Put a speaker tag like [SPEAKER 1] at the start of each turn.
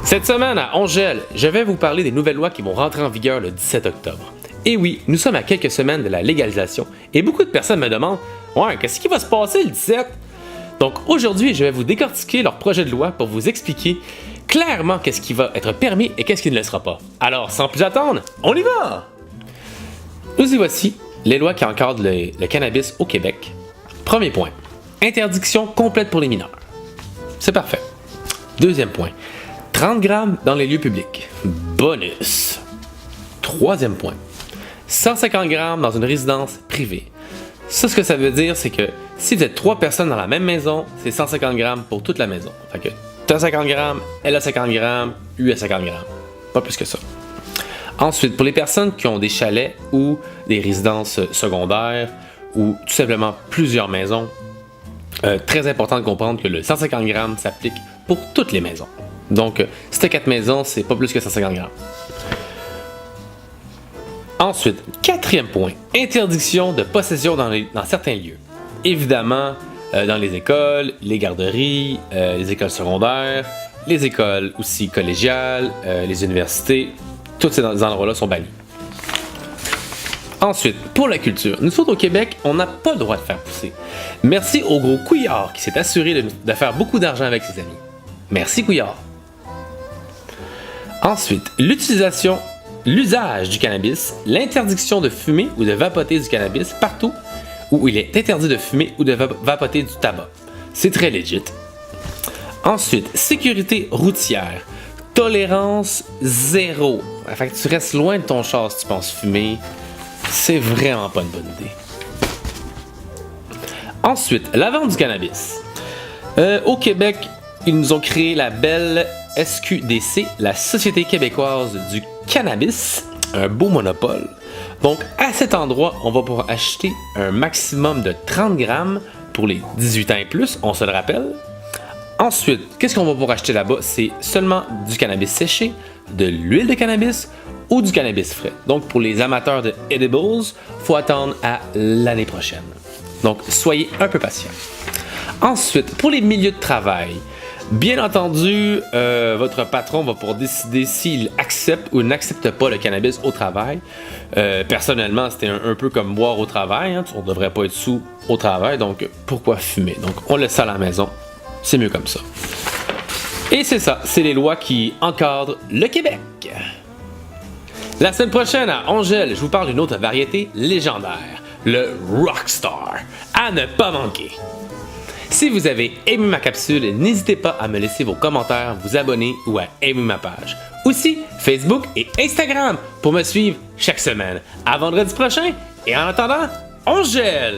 [SPEAKER 1] Cette semaine à Angèle, je vais vous parler des nouvelles lois qui vont rentrer en vigueur le 17 octobre. Et oui, nous sommes à quelques semaines de la légalisation et beaucoup de personnes me demandent « Ouais, qu'est-ce qui va se passer le 17 ?» Donc aujourd'hui, je vais vous décortiquer leur projet de loi pour vous expliquer clairement qu'est-ce qui va être permis et qu'est-ce qui ne le sera pas. Alors, sans plus attendre, on y va! Nous y voici, les lois qui encadrent le cannabis au Québec. Premier point, interdiction complète pour les mineurs. C'est parfait. Deuxième point, 30 grammes dans les lieux publics. Bonus. Troisième point, 150 grammes dans une résidence privée. Ça, ce que ça veut dire, c'est que si vous êtes 3 personnes dans la même maison, c'est 150 grammes pour toute la maison. Fait que tu as 50 grammes, elle a 50 grammes, lui a 50 grammes. Pas plus que ça. Ensuite, pour les personnes qui ont des chalets ou des résidences secondaires ou tout simplement plusieurs maisons, très important de comprendre que le 150 grammes s'applique pour toutes les maisons. Donc, si tu as 4 maisons, c'est pas plus que 150 grammes. Ensuite, quatrième point, interdiction de possession dans certains lieux. Évidemment, dans les écoles, les garderies, les écoles secondaires, les écoles aussi collégiales, les universités, tous ces endroits-là sont bannis. Ensuite, pour la culture, nous autres au Québec, on n'a pas le droit de faire pousser. Merci au gros Couillard qui s'est assuré de faire beaucoup d'argent avec ses amis. Merci Couillard. Ensuite, l'usage du cannabis, l'interdiction de fumer ou de vapoter du cannabis partout où il est interdit de fumer ou de vapoter du tabac. C'est très legit. Ensuite, sécurité routière. Tolérance zéro. Fait que tu restes loin de ton char si tu penses fumer. C'est vraiment pas une bonne idée. Ensuite, la vente du cannabis. Au Québec, ils nous ont créé la belle SQDC, la Société québécoise du cannabis, un beau monopole. Donc, à cet endroit, on va pouvoir acheter un maximum de 30 grammes pour les 18 ans et plus, on se le rappelle. Ensuite, qu'est-ce qu'on va pouvoir acheter là-bas? C'est seulement du cannabis séché, de l'huile de cannabis ou du cannabis frais. Donc, pour les amateurs de edibles, il faut attendre à l'année prochaine. Donc, soyez un peu patients. Ensuite, pour les milieux de travail, bien entendu, votre patron va pouvoir décider s'il accepte ou n'accepte pas le cannabis au travail. Personnellement, c'était un peu comme boire au travail. Hein. On ne devrait pas être sous au travail, donc pourquoi fumer? Donc, on laisse ça à la maison. C'est mieux comme ça. Et c'est ça, c'est les lois qui encadrent le Québec. La semaine prochaine, à Angèle, je vous parle d'une autre variété légendaire, le Rockstar, à ne pas manquer. Si vous avez aimé ma capsule, n'hésitez pas à me laisser vos commentaires, vous abonner ou à aimer ma page. Aussi, Facebook et Instagram pour me suivre chaque semaine. À vendredi prochain et en attendant, on gèle!